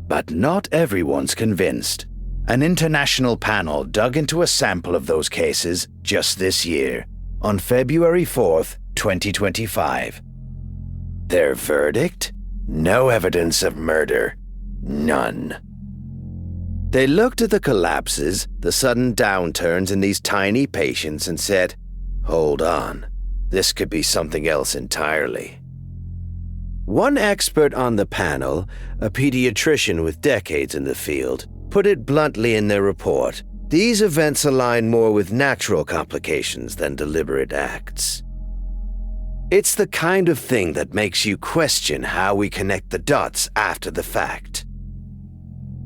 But not everyone's convinced. An international panel dug into a sample of those cases just this year, on February 4th, 2025. Their verdict? No evidence of murder. None. They looked at the collapses, the sudden downturns in these tiny patients and said, hold on, this could be something else entirely. One expert on the panel, a pediatrician with decades in the field, put it bluntly in their report, these events align more with natural complications than deliberate acts. It's the kind of thing that makes you question how we connect the dots after the fact.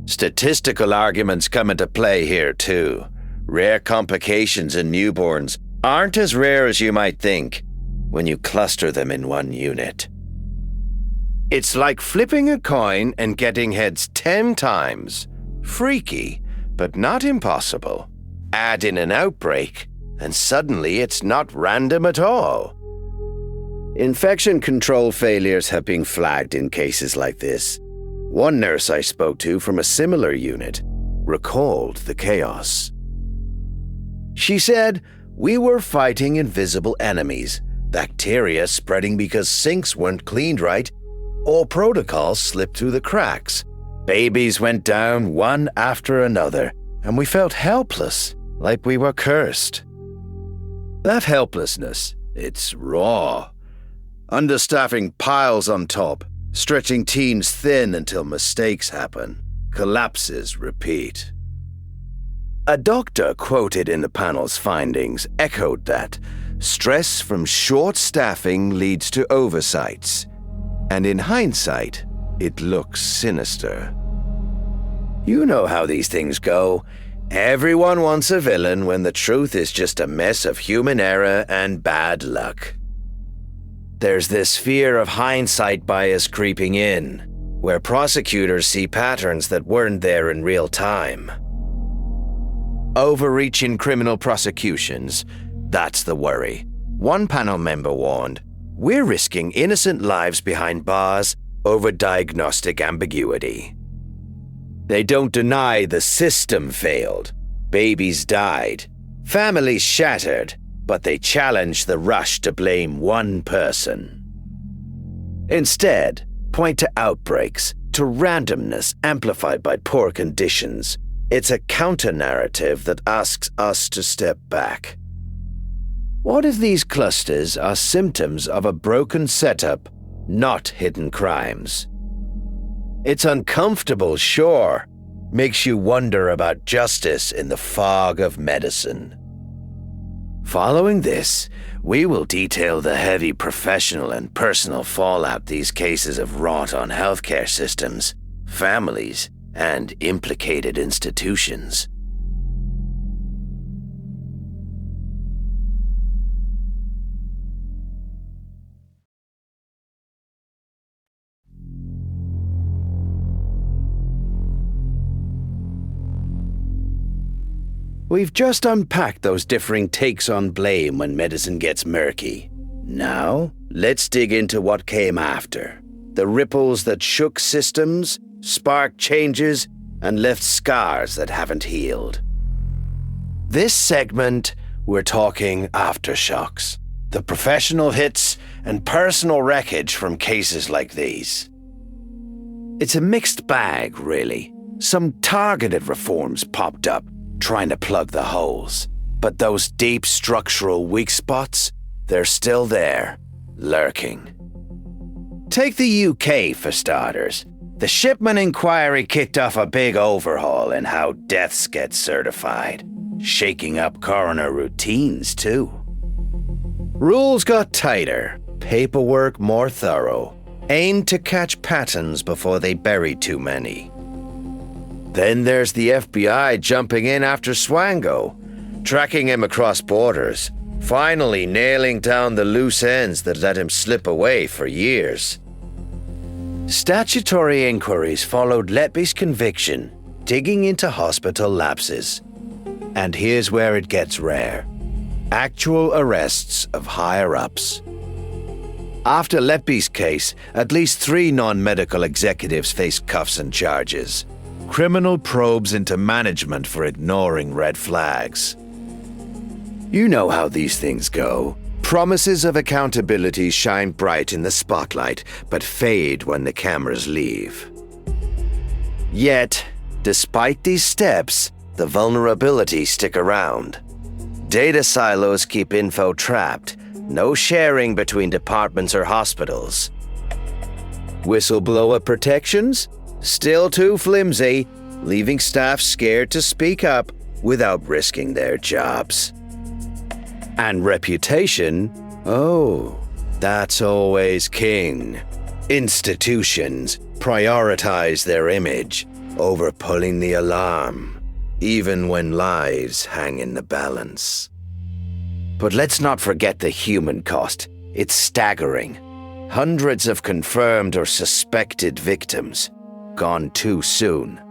Statistical arguments come into play here too. Rare complications in newborns aren't as rare as you might think when you cluster them in one unit. It's like flipping a coin and getting heads 10 times. Freaky, but not impossible. Add in an outbreak, and suddenly it's not random at all. Infection control failures have been flagged in cases like this. One nurse I spoke to from a similar unit recalled the chaos. She said, "We were fighting invisible enemies, bacteria spreading because sinks weren't cleaned right, or protocols slipped through the cracks. Babies went down one after another, and we felt helpless, like we were cursed." That helplessness, it's raw. Understaffing piles on top, stretching teams thin until mistakes happen. Collapses repeat. A doctor quoted in the panel's findings echoed that stress from short staffing leads to oversights, and in hindsight, it looks sinister. You know how these things go. Everyone wants a villain when the truth is just a mess of human error and bad luck. There's this fear of hindsight bias creeping in, where prosecutors see patterns that weren't there in real time. Overreach in criminal prosecutions, that's the worry. One panel member warned, "We're risking innocent lives behind bars over diagnostic ambiguity." They don't deny the system failed. Babies died, families shattered, but they challenge the rush to blame one person. Instead, point to outbreaks, to randomness amplified by poor conditions. It's a counter-narrative that asks us to step back. What if these clusters are symptoms of a broken setup, not hidden crimes? It's uncomfortable, sure. Makes you wonder about justice in the fog of medicine. Following this, we will detail the heavy professional and personal fallout these cases have wrought on healthcare systems, families, and implicated institutions. We've just unpacked those differing takes on blame when medicine gets murky. Now, let's dig into what came after. The ripples that shook systems, sparked changes, and left scars that haven't healed. This segment, we're talking aftershocks. The professional hits and personal wreckage from cases like these. It's a mixed bag, really. Some targeted reforms popped up, trying to plug the holes. But those deep structural weak spots, they're still there, lurking. Take the UK for starters. The Shipman inquiry kicked off a big overhaul in how deaths get certified, shaking up coroner routines too. Rules got tighter, paperwork more thorough, aimed to catch patterns before they buried too many. Then there's the FBI jumping in after Swango, tracking him across borders, finally nailing down the loose ends that let him slip away for years. Statutory inquiries followed Leppy's conviction, digging into hospital lapses. And here's where it gets rare. Actual arrests of higher-ups. After Leppy's case, at least 3 non-medical executives faced cuffs and charges. Criminal probes into management for ignoring red flags. You know how these things go. Promises of accountability shine bright in the spotlight, but fade when the cameras leave. Yet, despite these steps, the vulnerabilities stick around. Data silos keep info trapped, no sharing between departments or hospitals. Whistleblower protections? Still too flimsy, leaving staff scared to speak up without risking their jobs. And reputation? Oh, that's always king. Institutions prioritize their image over pulling the alarm, even when lives hang in the balance. But let's not forget the human cost. It's staggering. Hundreds of confirmed or suspected victims. Gone too soon.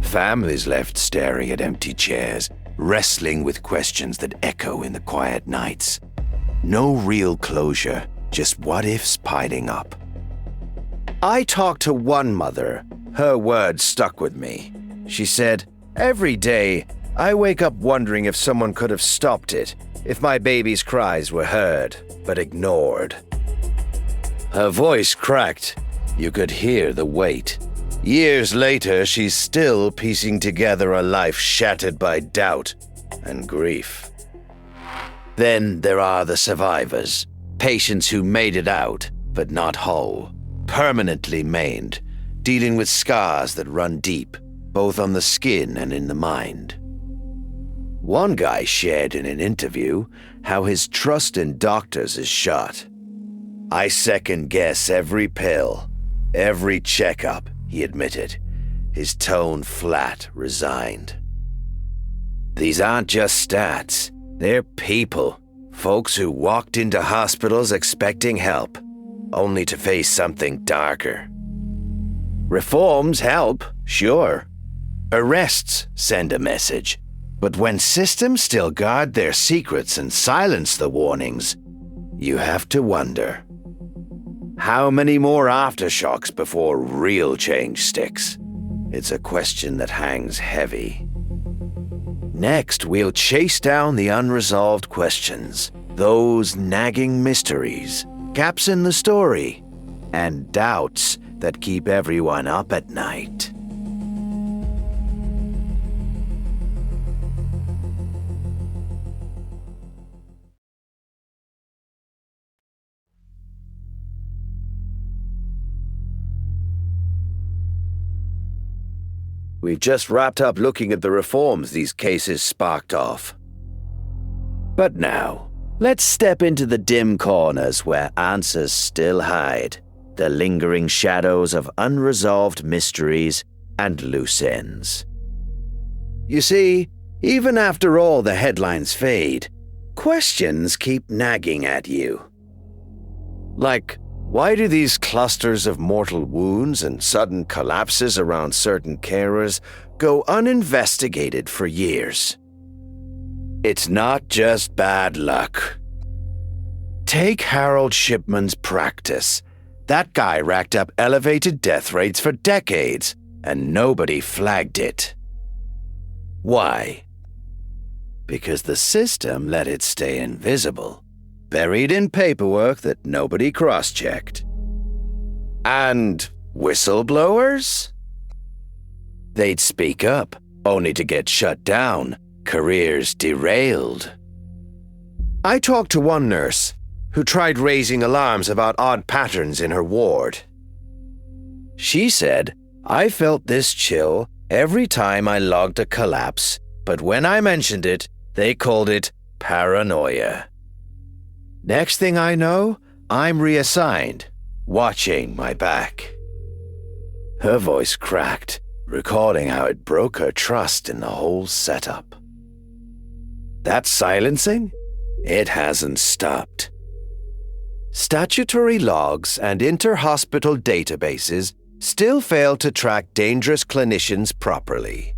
Families left staring at empty chairs, wrestling with questions that echo in the quiet nights. No real closure, just what-ifs piling up. I talked to one mother. Her words stuck with me. She said, "Every day, I wake up wondering if someone could have stopped it, if my baby's cries were heard, but ignored." Her voice cracked. You could hear the weight. Years later, she's still piecing together a life shattered by doubt and grief. Then there are the survivors, patients who made it out, but not whole, permanently maimed, dealing with scars that run deep, both on the skin and in the mind. One guy shared in an interview how his trust in doctors is shot. "I second-guess every pill, every checkup," he admitted, his tone flat, resigned. These aren't just stats. They're people, folks who walked into hospitals expecting help, only to face something darker. Reforms help, sure. Arrests send a message. But when systems still guard their secrets and silence the warnings, you have to wonder. How many more aftershocks before real change sticks? It's a question that hangs heavy. Next, we'll chase down the unresolved questions, those nagging mysteries, gaps in the story, and doubts that keep everyone up at night. We've just wrapped up looking at the reforms these cases sparked off. But now, let's step into the dim corners where answers still hide, the lingering shadows of unresolved mysteries and loose ends. You see, even after all the headlines fade, questions keep nagging at you. Like, why do these clusters of mortal wounds and sudden collapses around certain carers go uninvestigated for years? It's not just bad luck. Take Harold Shipman's practice. That guy racked up elevated death rates for decades, and nobody flagged it. Why? Because the system let it stay invisible, buried in paperwork that nobody cross-checked. And whistleblowers? They'd speak up, only to get shut down, careers derailed. I talked to one nurse who tried raising alarms about odd patterns in her ward. She said, "I felt this chill every time I logged a collapse, but when I mentioned it, they called it paranoia. Next thing I know, I'm reassigned, watching my back." Her voice cracked, recalling how it broke her trust in the whole setup. That silencing? It hasn't stopped. Statutory logs and inter-hospital databases still fail to track dangerous clinicians properly.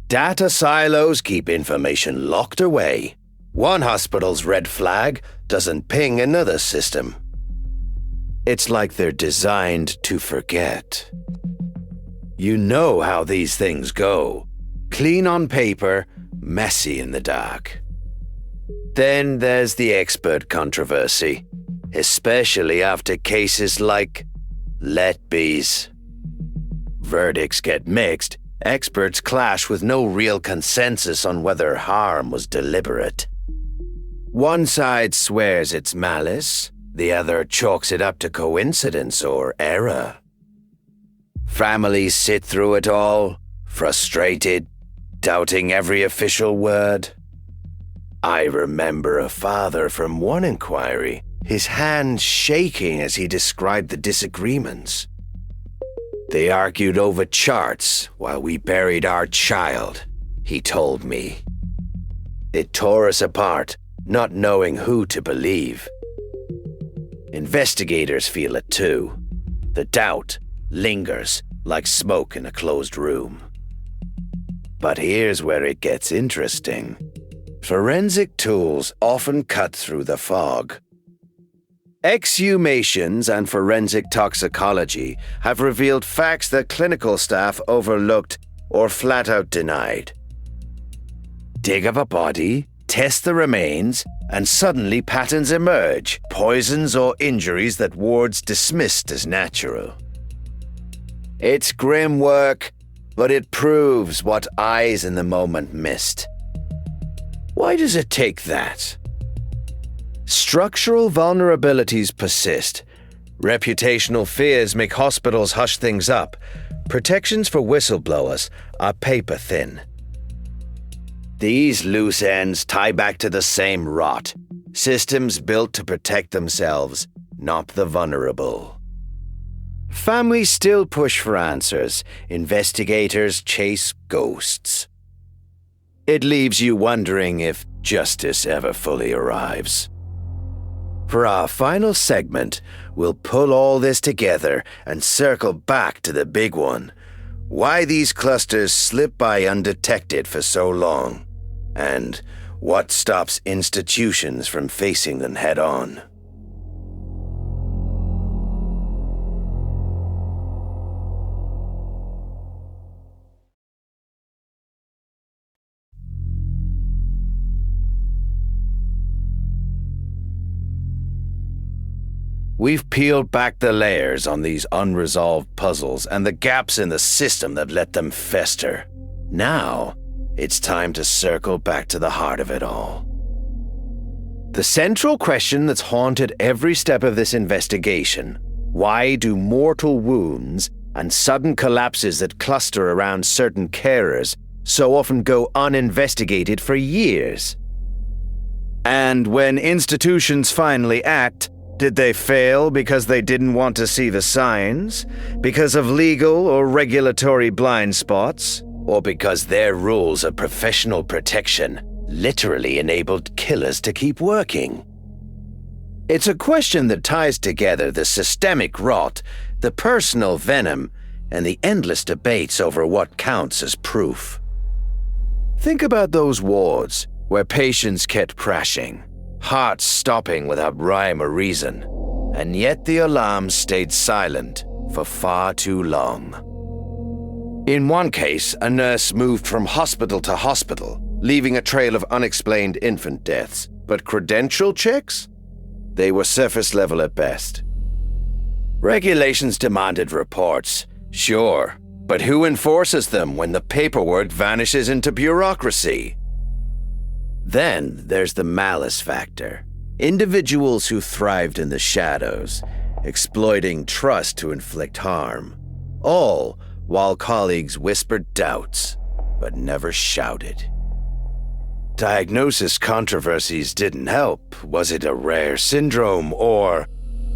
Data silos keep information locked away. One hospital's red flag doesn't ping another system. It's like they're designed to forget. You know how these things go. Clean on paper, messy in the dark. Then there's the expert controversy, especially after cases like Let-Be's. Verdicts get mixed, experts clash with no real consensus on whether harm was deliberate. One side swears it's malice, the other chalks it up to coincidence or error. Families sit through it all, frustrated, doubting every official word. I remember a father from one inquiry, his hands shaking as he described the disagreements. They argued over charts while we buried our child, he told me. It tore us apart, not knowing who to believe. Investigators feel it too. The doubt lingers like smoke in a closed room. But here's where it gets interesting. Forensic tools often cut through the fog. Exhumations and forensic toxicology have revealed facts that clinical staff overlooked or flat out denied. Dig up a body, test the remains, and suddenly patterns emerge, poisons or injuries that wards dismissed as natural. It's grim work, but it proves what eyes in the moment missed. Why does it take that? Structural vulnerabilities persist. Reputational fears make hospitals hush things up. Protections for whistleblowers are paper thin. These loose ends tie back to the same rot. Systems built to protect themselves, not the vulnerable. Families still push for answers. Investigators chase ghosts. It leaves you wondering if justice ever fully arrives. For our final segment, we'll pull all this together and circle back to the big one. Why these clusters slip by undetected for so long, and what stops institutions from facing them head-on. We've peeled back the layers on these unresolved puzzles and the gaps in the system that let them fester. Now, it's time to circle back to the heart of it all. The central question that's haunted every step of this investigation: why do mortal wounds and sudden collapses that cluster around certain carers so often go uninvestigated for years? And when institutions finally act, did they fail because they didn't want to see the signs? Because of legal or regulatory blind spots? Or because their rules of professional protection literally enabled killers to keep working? It's a question that ties together the systemic rot, the personal venom, and the endless debates over what counts as proof. Think about those wards where patients kept crashing, hearts stopping without rhyme or reason, and yet the alarms stayed silent for far too long. In one case, a nurse moved from hospital to hospital, leaving a trail of unexplained infant deaths, but credential checks? They were surface level at best. Regulations demanded reports, sure, but who enforces them when the paperwork vanishes into bureaucracy? Then there's the malice factor. Individuals who thrived in the shadows, exploiting trust to inflict harm. All while colleagues whispered doubts, but never shouted. Diagnosis controversies didn't help. Was it a rare syndrome or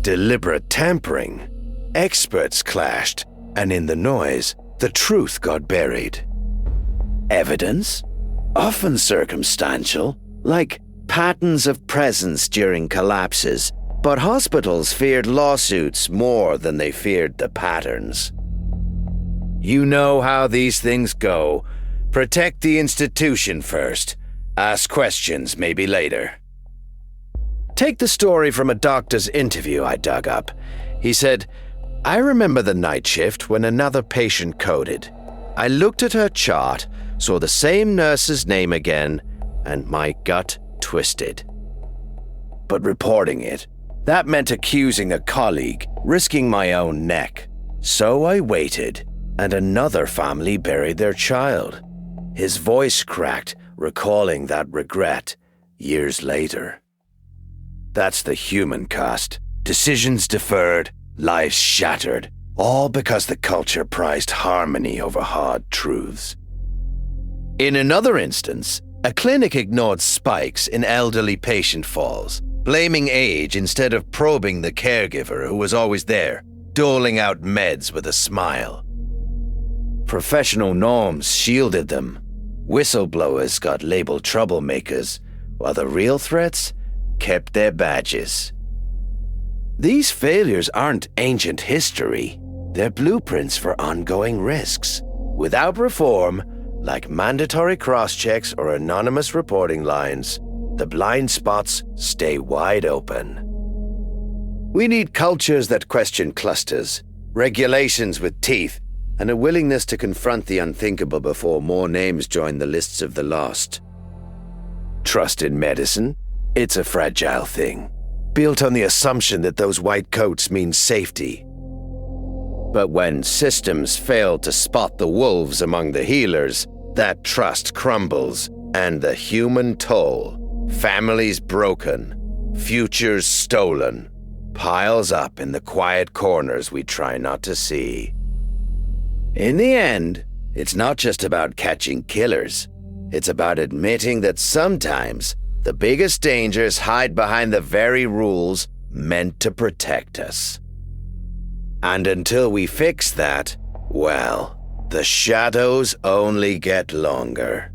deliberate tampering? Experts clashed, and in the noise, the truth got buried. Evidence? Often circumstantial, like patterns of presence during collapses, but hospitals feared lawsuits more than they feared the patterns. You know how these things go. Protect the institution first. Ask questions maybe later. Take the story from a doctor's interview I dug up. He said, "I remember the night shift when another patient coded. I looked at her chart, saw the same nurse's name again, and my gut twisted. But reporting it, that meant accusing a colleague, risking my own neck. So I waited, and another family buried their child." His voice cracked, recalling that regret years later. That's the human cost. Decisions deferred, lives shattered, all because the culture prized harmony over hard truths. In another instance, a clinic ignored spikes in elderly patient falls, blaming age instead of probing the caregiver who was always there, doling out meds with a smile. Professional norms shielded them. Whistleblowers got labeled troublemakers, while the real threats kept their badges. These failures aren't ancient history. They're blueprints for ongoing risks. Without reform, Like mandatory cross-checks or anonymous reporting lines, the blind spots stay wide open. We need cultures that question clusters, regulations with teeth, and a willingness to confront the unthinkable before more names join the lists of the lost. Trust in medicine? It's a fragile thing, built on the assumption that those white coats mean safety. But when systems fail to spot the wolves among the healers, that trust crumbles, and the human toll, families broken, futures stolen, piles up in the quiet corners we try not to see. In the end, it's not just about catching killers. It's about admitting that sometimes the biggest dangers hide behind the very rules meant to protect us. And until we fix that, well, the shadows only get longer.